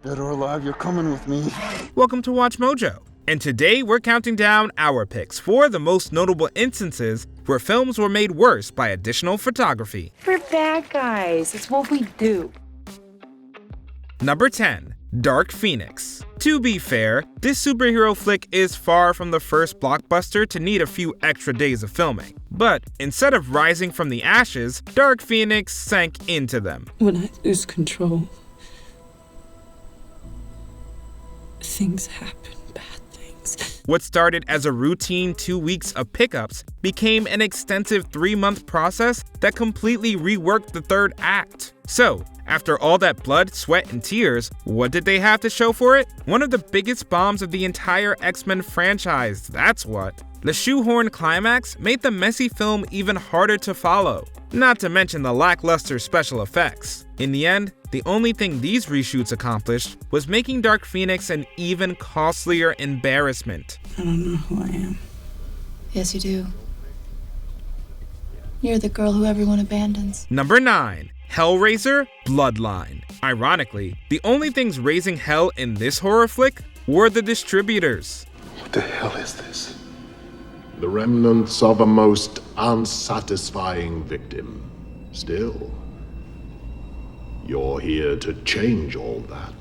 Dead or alive, you're coming with me. Welcome to Watch Mojo, and today we're counting down our picks for the most notable instances where films were made worse by additional photography. We're bad guys. It's what we do. Number 10. Dark Phoenix. To be fair, this superhero flick is far from the first blockbuster to need a few extra days of filming. But instead of rising from the ashes, Dark Phoenix sank into them. When I lose control, things happen, bad things. What started as a routine 2 weeks of pickups became an extensive 3-month process that completely reworked the third act. So, after all that blood, sweat, and tears, what did they have to show for it? One of the biggest bombs of the entire X-Men franchise, that's what. The shoehorn climax made the messy film even harder to follow, not to mention the lackluster special effects. In the end, the only thing these reshoots accomplished was making Dark Phoenix an even costlier embarrassment. I don't know who I am. Yes, you do. You're the girl who everyone abandons. Number 9. Hellraiser Bloodline. Ironically, the only things raising hell in this horror flick were the distributors. What the hell is this? The remnants of a most unsatisfying victim. Still, you're here to change all that,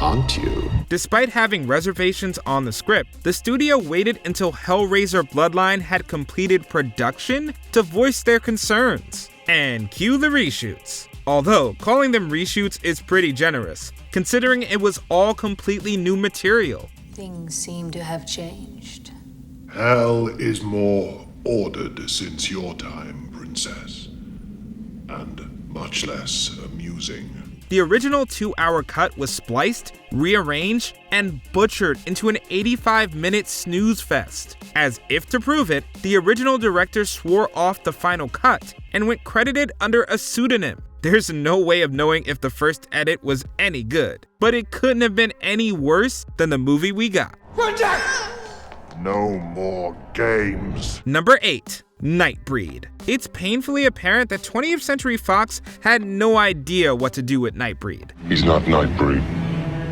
aren't you? Despite having reservations on the script, the studio waited until Hellraiser Bloodline had completed production to voice their concerns. And cue the reshoots. Although, calling them reshoots is pretty generous, considering it was all completely new material. Things seem to have changed. Hell is more ordered since your time, Princess. And much less amusing. The original 2-hour cut was spliced, rearranged, and butchered into an 85-minute snooze fest. As if to prove it, the original director swore off the final cut and went credited under a pseudonym. There's no way of knowing if the first edit was any good, but it couldn't have been any worse than the movie we got. No more games. Number 8. Nightbreed. It's painfully apparent that 20th Century Fox had no idea what to do with Nightbreed. He's not Nightbreed.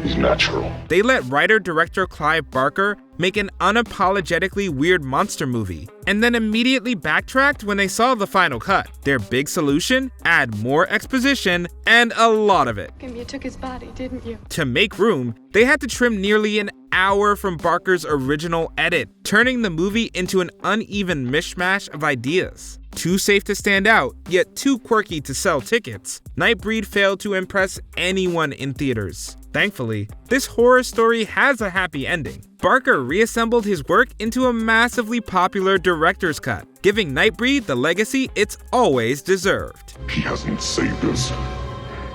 He's natural. They let writer-director Clive Barker make an unapologetically weird monster movie, and then immediately backtracked when they saw the final cut. Their big solution? Add more exposition, and a lot of it. You took his body, didn't you? To make room, they had to trim nearly an hour from Barker's original edit, turning the movie into an uneven mishmash of ideas. Too safe to stand out, yet too quirky to sell tickets, Nightbreed failed to impress anyone in theaters. Thankfully, this horror story has a happy ending. Barker reassembled his work into a massively popular director's cut, giving Nightbreed the legacy it's always deserved. He hasn't saved us.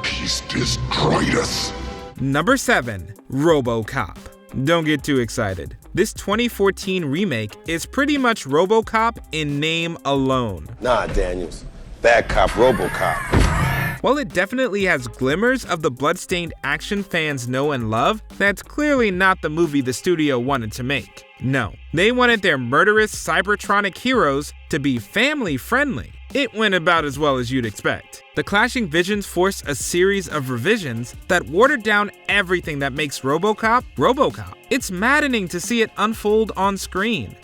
He's destroyed us. Number 7. RoboCop. Don't get too excited. This 2014 remake is pretty much RoboCop in name alone. Nah, Daniels. Bad cop, RoboCop. While it definitely has glimmers of the bloodstained action fans know and love, that's clearly not the movie the studio wanted to make. No, they wanted their murderous Cybertronic heroes to be family-friendly. It went about as well as you'd expect. The clashing visions forced a series of revisions that watered down everything that makes RoboCop, RoboCop. It's maddening to see it unfold on screen.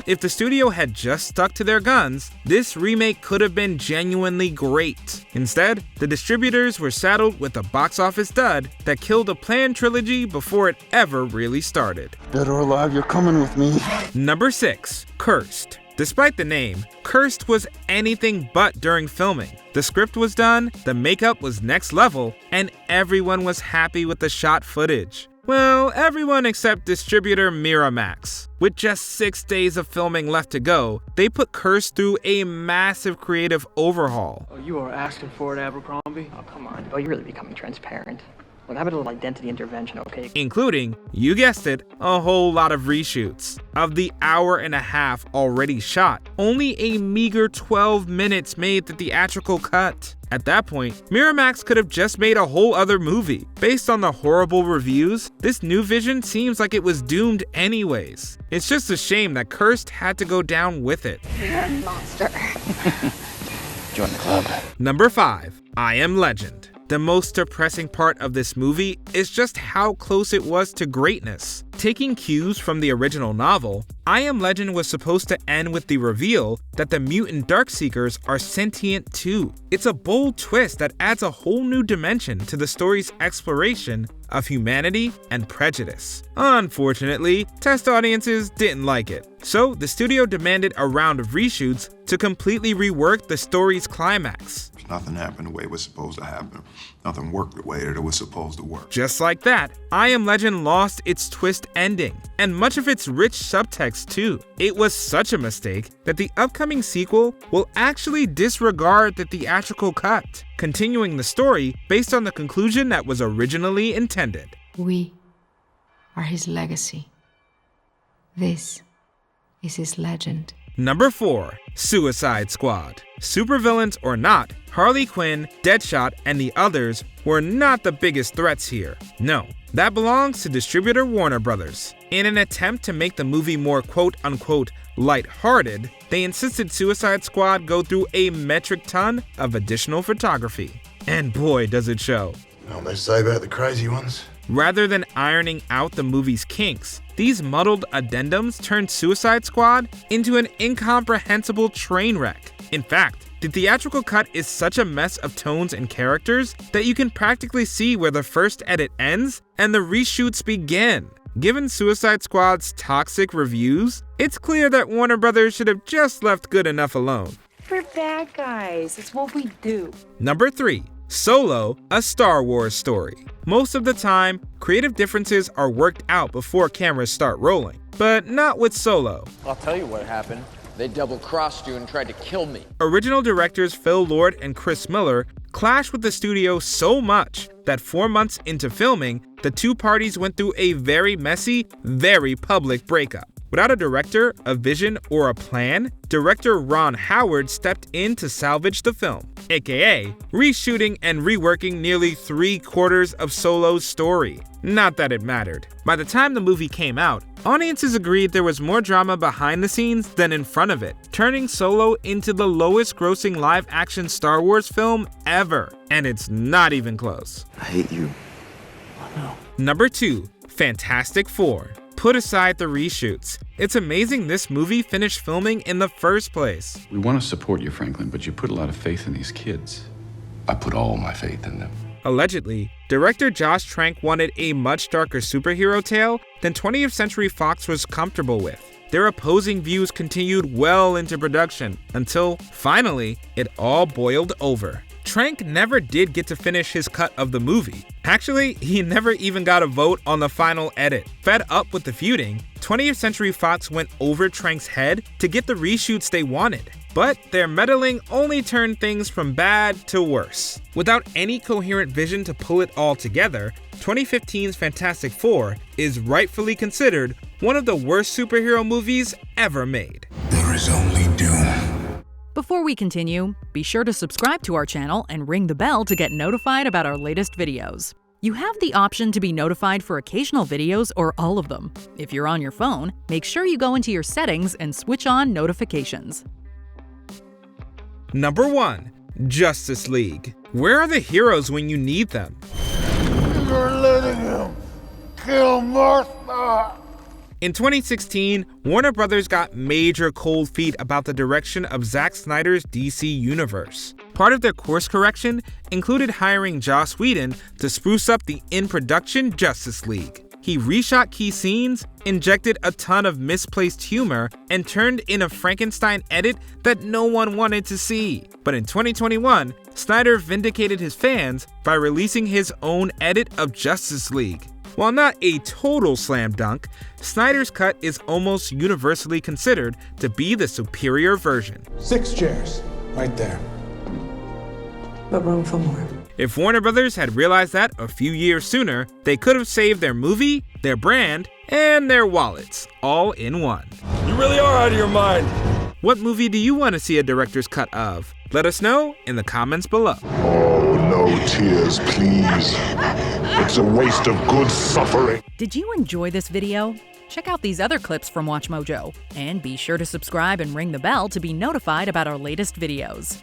If the studio had just stuck to their guns, this remake could have been genuinely great. Instead, the distributors were saddled with a box office dud that killed a planned trilogy before it ever really started. Dead or alive, you're coming with me. Number 6. Cursed. Despite the name, Cursed was anything but during filming. The script was done, the makeup was next level, and everyone was happy with the shot footage. Well, everyone except distributor Miramax. With just 6 days of filming left to go, they put Cursed through a massive creative overhaul. Oh, you are asking for it, Abercrombie? Oh, come on. Oh, you're really becoming transparent. What happened to identity intervention, okay? Including, you guessed it, a whole lot of reshoots. Of the hour and a half already shot, only a meager 12 minutes made the theatrical cut. At that point, Miramax could have just made a whole other movie. Based on the horrible reviews, this new vision seems like it was doomed anyways. It's just a shame that Cursed had to go down with it. You're a monster. Join the club. Number 5. I Am Legend. The most depressing part of this movie is just how close it was to greatness. Taking cues from the original novel, I Am Legend was supposed to end with the reveal that the mutant Darkseekers are sentient too. It's a bold twist that adds a whole new dimension to the story's exploration of humanity and prejudice. Unfortunately, test audiences didn't like it, so the studio demanded a round of reshoots to completely rework the story's climax. Nothing happened the way it was supposed to happen. Nothing worked the way that it was supposed to work. Just like that, I Am Legend lost its twist ending, and much of its rich subtext too. It was such a mistake that the upcoming sequel will actually disregard the theatrical cut, continuing the story based on the conclusion that was originally intended. We are his legacy. This is his legend. Number 4. Suicide Squad. Supervillains or not, Harley Quinn, Deadshot, and the others were not the biggest threats here. No, that belongs to distributor Warner Brothers. In an attempt to make the movie more quote-unquote lighthearted, they insisted Suicide Squad go through a metric ton of additional photography. And boy, does it show. You know what they say about the crazy ones? Rather than ironing out the movie's kinks, these muddled addendums turned Suicide Squad into an incomprehensible train wreck. In fact, the theatrical cut is such a mess of tones and characters that you can practically see where the first edit ends and the reshoots begin. Given Suicide Squad's toxic reviews, it's clear that Warner Brothers should have just left good enough alone. We're bad guys. It's what we do. Number 3. Solo, a Star Wars story. Most of the time, creative differences are worked out before cameras start rolling, but not with Solo. I'll tell you what happened. They double-crossed you and tried to kill me. Original directors Phil Lord and Chris Miller clashed with the studio so much that 4 months into filming, the two parties went through a very messy, very public breakup. Without a director, a vision, or a plan, director Ron Howard stepped in to salvage the film, aka reshooting and reworking nearly 3/4 of Solo's story. Not that it mattered. By the time the movie came out, audiences agreed there was more drama behind the scenes than in front of it, turning Solo into the lowest grossing live-action Star Wars film ever. And it's not even close. I hate you. I know. Number 2. Fantastic Four. Put aside the reshoots. It's amazing this movie finished filming in the first place. We want to support you, Franklin, but you put a lot of faith in these kids. I put all my faith in them. Allegedly, director Josh Trank wanted a much darker superhero tale than 20th Century Fox was comfortable with. Their opposing views continued well into production until, finally, it all boiled over. Trank never did get to finish his cut of the movie. Actually, he never even got a vote on the final edit. Fed up with the feuding, 20th Century Fox went over Trank's head to get the reshoots they wanted. But their meddling only turned things from bad to worse. Without any coherent vision to pull it all together, 2015's Fantastic Four is rightfully considered one of the worst superhero movies ever made. There is only doom. Before we continue, be sure to subscribe to our channel and ring the bell to get notified about our latest videos. You have the option to be notified for occasional videos or all of them. If you're on your phone, make sure you go into your settings and switch on notifications. Number 1. Justice League. Where are the heroes when you need them? You're letting him kill Martha. In 2016, Warner Brothers got major cold feet about the direction of Zack Snyder's DC universe. Part of their course correction included hiring Joss Whedon to spruce up the in-production Justice League. He reshot key scenes, injected a ton of misplaced humor, and turned in a Frankenstein edit that no one wanted to see. But in 2021, Snyder vindicated his fans by releasing his own edit of Justice League. While not a total slam dunk, Snyder's cut is almost universally considered to be the superior version. 6 chairs, right there. But room for more. If Warner Brothers had realized that a few years sooner, they could have saved their movie, their brand, and their wallets, all in one. You really are out of your mind. What movie do you want to see a director's cut of? Let us know in the comments below. Oh, no tears, please. It's a waste of good suffering. Did you enjoy this video? Check out these other clips from WatchMojo, and be sure to subscribe and ring the bell to be notified about our latest videos.